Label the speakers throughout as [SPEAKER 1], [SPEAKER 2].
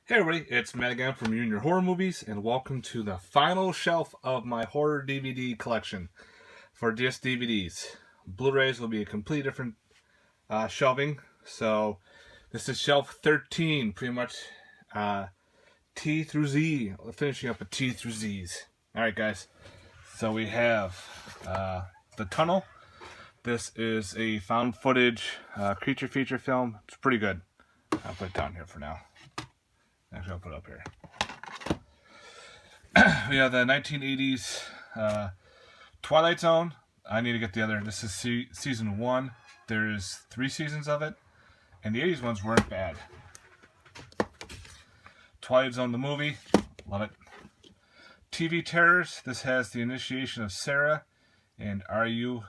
[SPEAKER 1] Hey everybody, it's Matt again from Junior Horror Movies, and welcome to the final shelf of my horror DVD collection for just DVDs. Blu-rays will be a completely different shelving, so this is shelf 13, pretty much T through Z, finishing up with T through Z's. Alright guys, so we have The Tunnel. This is a found footage creature feature film. It's pretty good. I'll put it down here for now. Actually, I'll put it up here. We have the 1980s Twilight Zone. I need to get the other. This is season 1. There's 3 seasons of it. And the 80s ones weren't bad. Twilight Zone, the movie. Love it. TV Terrors. This has the initiation of Sarah. And Are You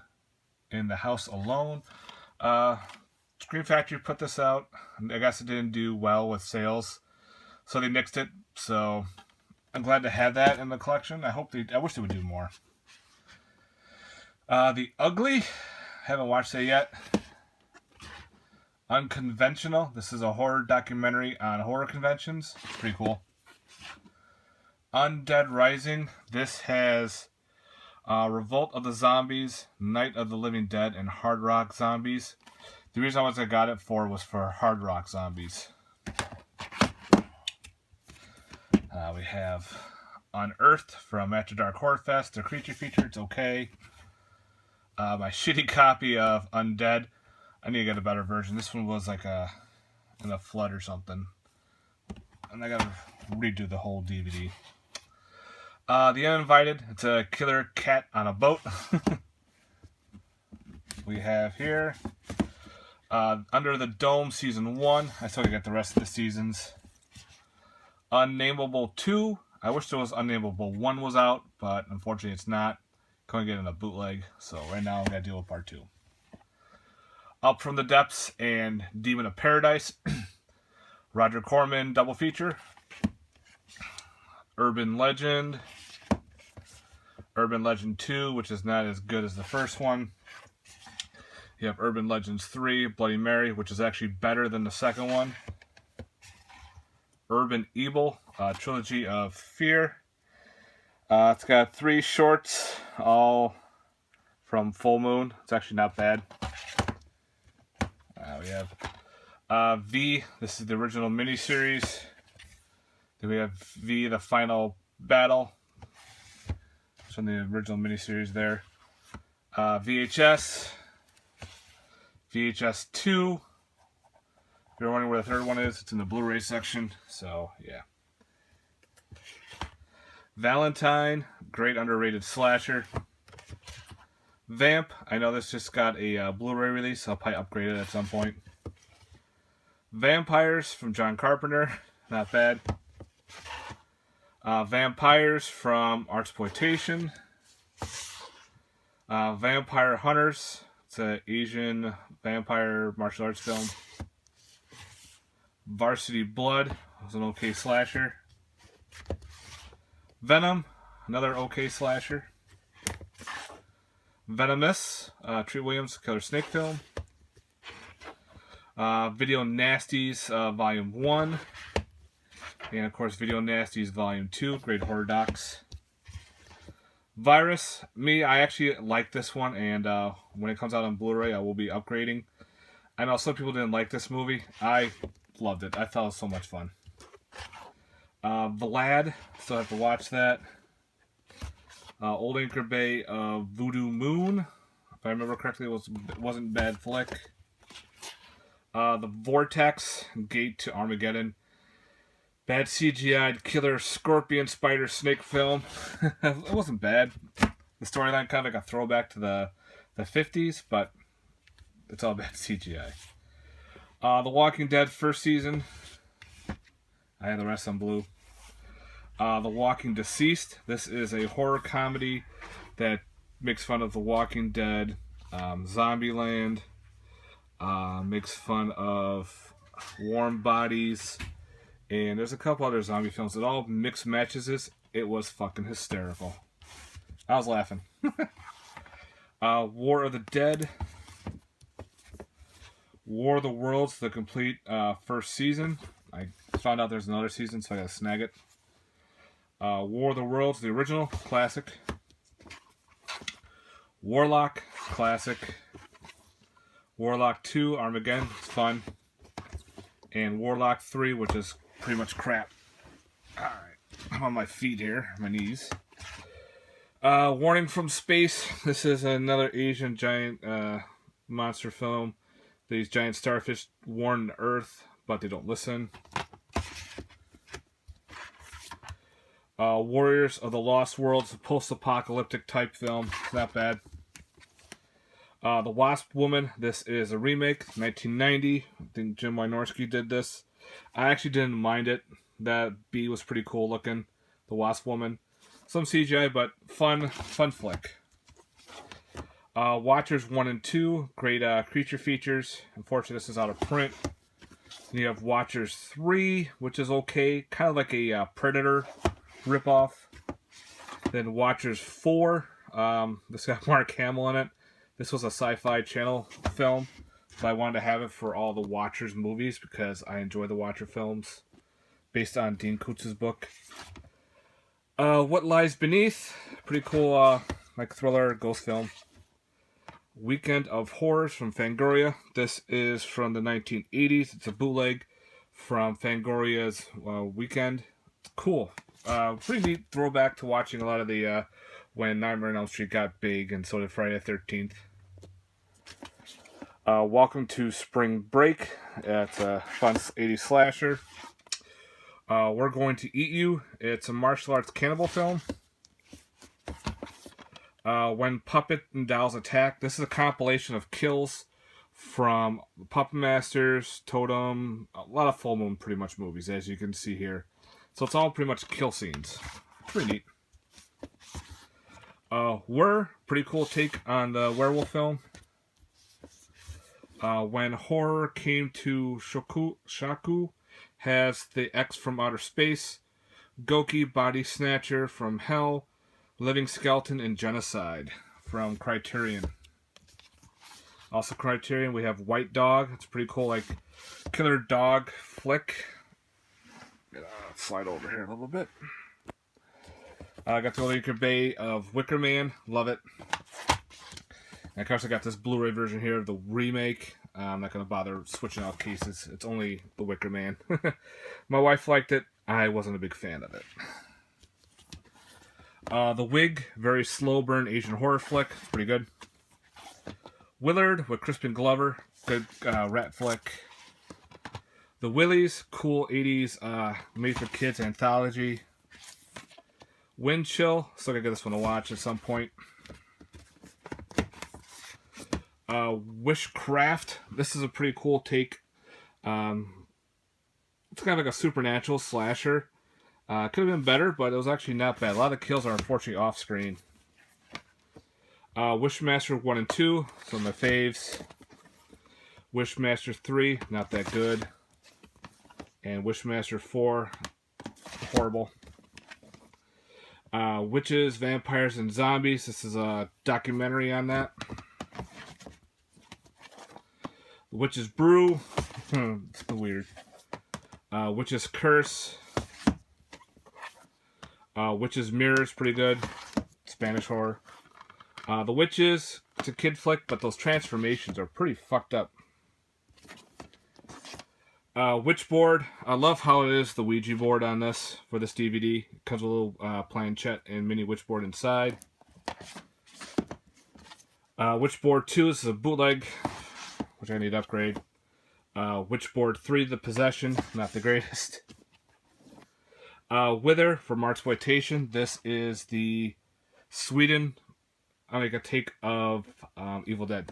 [SPEAKER 1] in the House Alone? Scream Factory put this out. I guess it didn't do well with sales, so they nixed it. So I'm glad to have that in the collection. I wish they would do more. The Ugly, haven't watched it yet. Unconventional. This is a horror documentary on horror conventions. Pretty cool. Undead Rising. This has Revolt of the Zombies, Night of the Living Dead, and Hard Rock Zombies. The reason I got it for was for Hard Rock Zombies. We have Unearthed from After Dark Horror Fest. The creature feature, it's okay. My shitty copy of Undead. I need to get a better version. This one was like in a flood or something. And I gotta redo the whole DVD. The Uninvited. It's a killer cat on a boat. We have here Under the Dome Season 1. I still gotta get the rest of the seasons. Unnameable 2. I wish there was Unnameable 1 was out, but unfortunately it's not. Can't get in a bootleg, so right now I'm gonna deal with part 2. Up from the Depths and Demon of Paradise. Roger Corman double feature. Urban Legend 2, which is not as good as the first one. You have Urban Legends 3, Bloody Mary, which is actually better than the second one. Urban Evil, Trilogy of Fear. It's got 3 shorts, all from Full Moon. It's actually not bad. We have V. This is the original miniseries. Then we have V, the Final Battle. It's from the original miniseries there. VHS 2. If you're wondering where the third one is, it's in the Blu-ray section. So, yeah. Valentine, great underrated slasher. Vamp, I know this just got a Blu-ray release. I'll probably upgrade it at some point. Vampires from John Carpenter, not bad. Vampires from Artsploitation. Vampire Hunters, it's an Asian vampire martial arts film. Varsity Blood was an okay slasher. Venom, another okay slasher. Venomous, Treat Williams Killer Snake film. Video Nasties Volume 1. And of course Video Nasties Volume 2, great horror docs. Virus, I actually like this one, and when it comes out on Blu-ray I will be upgrading. I know some people didn't like this movie. I loved it. I thought it was so much fun. Vlad, still have to watch that. Old Anchor Bay Voodoo Moon, if I remember correctly, it wasn't bad flick. The Vortex, Gate to Armageddon. Bad CGI'd killer scorpion spider snake film. It wasn't bad. The storyline kind of like a throwback to the 50s, but it's all bad CGI. The Walking Dead first season. I have the rest on blue. The Walking Deceased. This is a horror comedy that makes fun of The Walking Dead, Zombieland, makes fun of Warm Bodies, and there's a couple other zombie films. It all mixed matches this. It was fucking hysterical. I was laughing. War of the Dead. War of the Worlds, the complete first season. I found out there's another season, so I gotta snag it. War of the Worlds, the original, classic. Warlock, classic. Warlock 2, Armageddon, it's fun. And Warlock 3, which is pretty much crap. Alright, I'm on my feet here, my knees. Warning from Space. This is another Asian giant monster film. These giant starfish warn the Earth, but they don't listen. Warriors of the Lost Worlds, a post-apocalyptic type film. It's not bad. The Wasp Woman. This is a remake, 1990. I think Jim Wynorski did this. I actually didn't mind it. That bee was pretty cool looking. The Wasp Woman. Some CGI, but fun flick. Watchers 1 and 2, great creature features. Unfortunately, this is out of print. Then you have Watchers 3, which is okay, kind of like a Predator ripoff. Then Watchers 4, this got Mark Hamill in it. This was a Sci-Fi Channel film, but I wanted to have it for all the Watchers movies because I enjoy the Watcher films, based on Dean Kootz's book. What Lies Beneath, pretty cool, like thriller ghost film. Weekend of Horrors from Fangoria. This is from the 1980s. It's a bootleg from Fangoria's Weekend. It's cool. Pretty neat throwback to watching a lot of the when Nightmare on Elm Street got big, and so did Friday the 13th. Welcome to Spring Break. It's a fun 80s slasher. We're Going to Eat You. It's a martial arts cannibal film. When Puppet and Dolls Attack. This is a compilation of kills from Puppet Masters, Totem, a lot of Full Moon pretty much movies, as you can see here. So it's all pretty much kill scenes. Pretty neat. Pretty cool take on the werewolf film. When Horror Came to Shaku has the X from Outer Space, Yoki, Body Snatcher from Hell, Living Skeleton, and Genocide from Criterion. Also Criterion, we have White Dog. It's pretty cool, like killer dog flick. Slide over here a little bit. I got the Laker Bay of Wicker Man. Love it. And of course I got this Blu-ray version here of the remake. I'm not going to bother switching out cases. It's only the Wicker Man. My wife liked it. I wasn't a big fan of it. The Wig, very slow burn Asian horror flick. It's pretty good. Willard with Crispin Glover. Good rat flick. The Willies, cool 80s made for kids anthology. Wind Chill, still gotta get this one to watch at some point. Wishcraft, this is a pretty cool take. It's kind of like a supernatural slasher. Could have been better, but it was actually not bad. A lot of the kills are unfortunately off screen. Wishmaster 1 and 2, some of my faves. Wishmaster 3, not that good. And Wishmaster 4, horrible. Witches, Vampires, and Zombies. This is a documentary on that. Witch's Brew. It's weird. Witch's Curse. Witch's Mirrors, pretty good. Spanish horror. The Witches, it's a kid flick, but those transformations are pretty fucked up. Witchboard. I love how it is the Ouija board on this for this DVD. It comes with a little planchette and mini Witchboard inside. Witchboard 2, this is a bootleg, which I need to upgrade. Witchboard 3, The Possession, not the greatest. Wither for Marksploitation. This is the Sweden, a take of Evil Dead.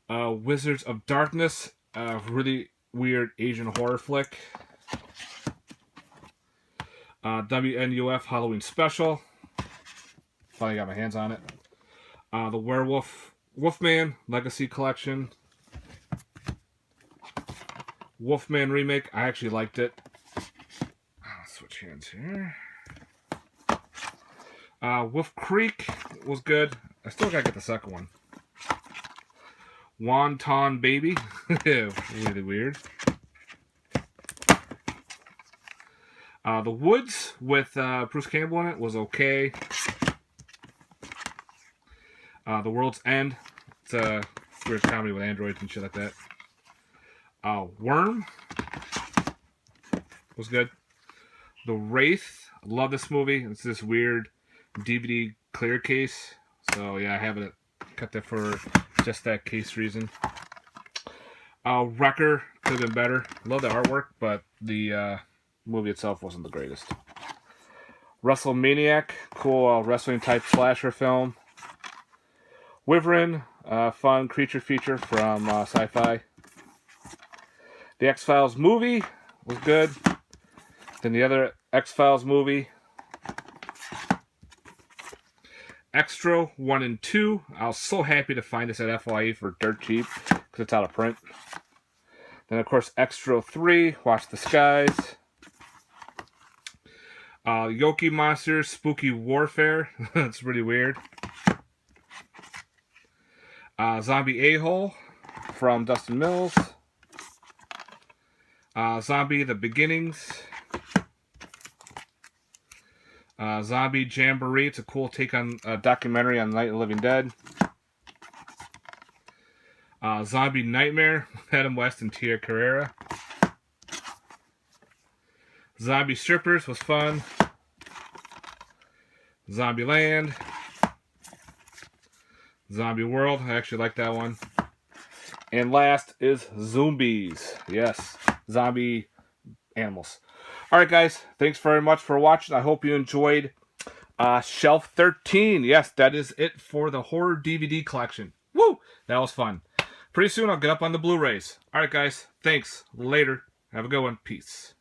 [SPEAKER 1] Wizards of Darkness, really weird Asian horror flick. WNUF Halloween Special. Finally got my hands on it. The Wolfman Legacy Collection. Wolfman Remake, I actually liked it. I'll switch hands here. Wolf Creek was good. I still gotta get the second one. Wonton Baby. Really weird. The Woods with Bruce Campbell in it was okay. The World's End. It's a weird comedy with androids and shit like that. Worm was good. The Wraith. I love this movie. It's this weird DVD clear case. So yeah, I haven't kept that for just that case reason. Wrecker could have been better. Love the artwork, but the movie itself wasn't the greatest. WrestleManiac, cool wrestling type slasher film. Wyvern, fun creature feature from Sci-Fi. The X-Files movie was good. Then the other X-Files movie, Extra 1 and 2. I was so happy to find this at FYE for dirt cheap because it's out of print. Then, of course, Extra 3, Watch the Skies. Yoki Monsters, Spooky Warfare. That's really weird. Zombie A-Hole from Dustin Mills. Zombie The Beginnings. Zombie Jamboree. It's a cool take on a documentary on Night of the Living Dead. Zombie Nightmare with Adam West and Tia Carrera. Zombie Strippers was fun. Zombieland. Zombie World. I actually like that one. And last is Zombies. Yes, zombie animals. Alright guys, thanks very much for watching. I hope you enjoyed Shelf 13. Yes, that is it for the horror DVD collection. Woo! That was fun. Pretty soon I'll get up on the Blu-rays. Alright guys, thanks. Later. Have a good one. Peace.